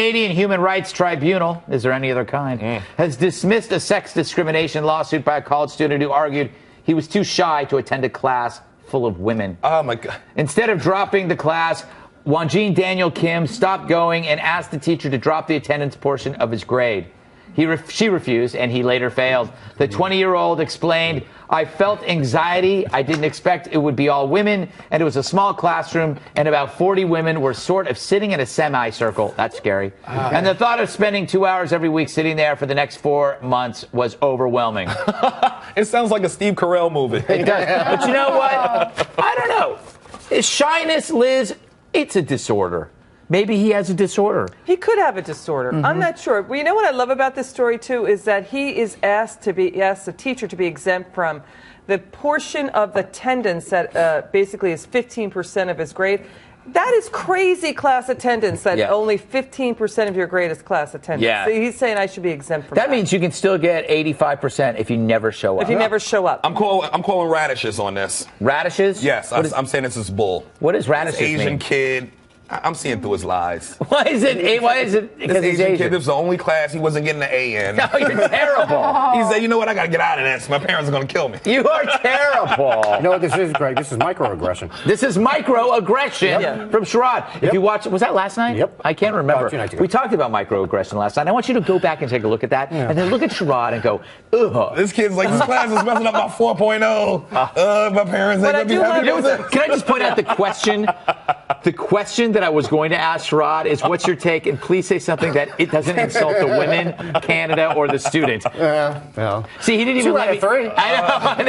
Canadian Human Rights Tribunal, is there any other kind, has dismissed a sex discrimination lawsuit by a college student who argued he was too shy to attend a class full of women. Oh, my God. Instead of dropping the class, Wanjin Daniel Kim stopped going and asked the teacher to drop the attendance portion of his grade. She refused, and he later failed. The 20-year-old explained, I felt anxiety. I didn't expect it would be all women, and it was a small classroom, and about 40 women were sort of sitting in a semicircle. That's scary. And the thought of spending 2 hours every week sitting there for the next 4 months was overwhelming. It sounds like a Steve Carell movie. It does. But you know what? I don't know. Is shyness, Liz, it's a disorder. Maybe he has a disorder. He could have a disorder. I'm not sure. Well, you know what I love about this story, too, is that he is asked the teacher to be exempt from the portion of attendance that basically is 15% of his grade. That is crazy class attendance, that only 15% of your grade is class attendance. Yeah. So he's saying I should be exempt from that. That means you can still get 85% if you never show up. If you never show up. I'm calling radishes on this. Radishes? Yes, I'm saying this is bull. What does radishes This Asian mean? kid. I'm seeing through his lies. Why is it? Because This he's Asian kid, this was the only class he wasn't getting an A in. No, you're terrible. He said, you know what, I got to get out of this. My parents are going to kill me. You are terrible. You know what this is, Greg? This is microaggression. This is microaggression from Sherrod. If you watch, was that last night? Yep. I can't remember. 2 nights ago. We talked about microaggression last night. I want you to go back and take a look at that, and then look at Sherrod and go, ugh. This kid's like, this class is messing up my 4.0. My parents ain't going to be happy with it. Can I just point out the question? The question that I was going to ask Sherrod is, what's your take? And please say something that it doesn't insult the women, Canada, or the student. Yeah. See, he didn't even 2 let out me. of 3. I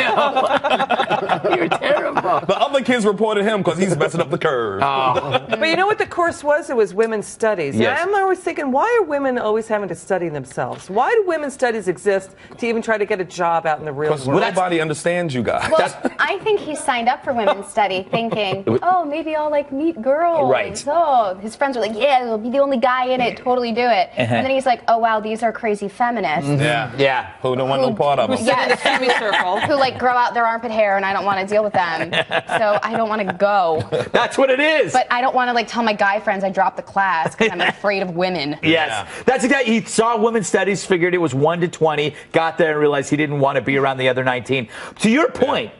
know. You're terrible. The other kids reported him because he's messing up the curve. But you know what the course was? It was women's studies. Yes. And I'm always thinking, why are women always having to study themselves? Why do women's studies exist to even try to get a job out in the real Because world? nobody understands you guys. Well, I think he signed up for women's study thinking, oh, maybe I'll meet girls. Right. So his friends were like, yeah, he'll be the only guy in it, totally do it. And then he's like, oh, wow, these are crazy feminists. Yeah. Who don't want no part of Who them. sit in the semicircle. Who grow out their armpit hair, and I don't want to deal with them. So I don't want to go. That's what it is. But I don't want to tell my guy friends I dropped the class because I'm afraid of women. Yes. That's exactly. He saw women's studies, figured it was 1 to 20, got there and realized he didn't want to be around the other 19. To your point,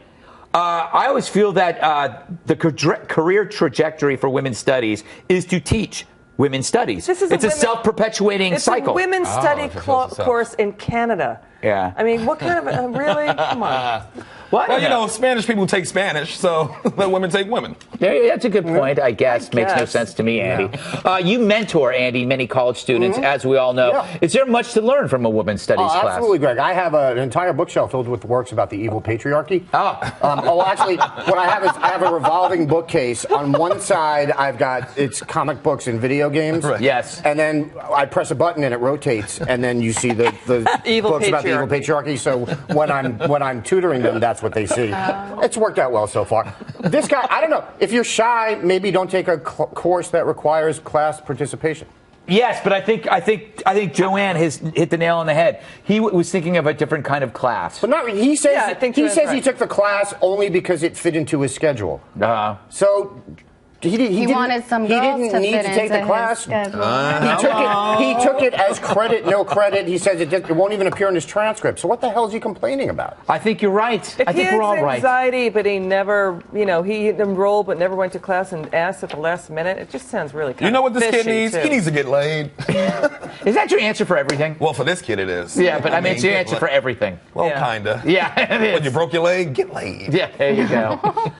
I always feel that the career trajectory for women's studies is to teach women's studies. It's a self-perpetuating cycle. It's a women's study course in Canada. Yeah. I mean, what kind of really? Come on. What? Well, you know, Spanish people take Spanish, so let women take women. Yeah, that's a good point, I guess. Makes no sense to me, Andy. You mentor, Andy, many college students, as we all know. Yeah. Is there much to learn from a women's studies class? Absolutely, Greg. I have an entire bookshelf filled with works about the evil patriarchy. Actually, what I have is I have a revolving bookcase. On one side, I've got it's comic books and video games. Right. Yes. And then I press a button and it rotates, and then you see the books about the evil patriarchy. So when I'm tutoring them, that's what they see. It's worked out well so far. This guy, I don't know. If you're shy, maybe don't take a course that requires class participation. Yes, but I think Joanne has hit the nail on the head. He was thinking of a different kind of class. But not. He says he took the class only because it fit into his schedule. So. He wanted some girls He didn't need to take the class. He took it as credit, no credit. He says it won't even appear in his transcript. So what the hell is he complaining about? I think you're right. I think we're all right. He has anxiety, but he never, he enrolled but never went to class and asked at the last minute. It just sounds really kind of You know what this kid needs? too. He needs to get laid. Is that your answer for everything? Well, for this kid it is. Yeah, but I mean, it's your answer for everything. Well, kinda. Yeah, it is. When you broke your leg, get laid. Yeah, there you go.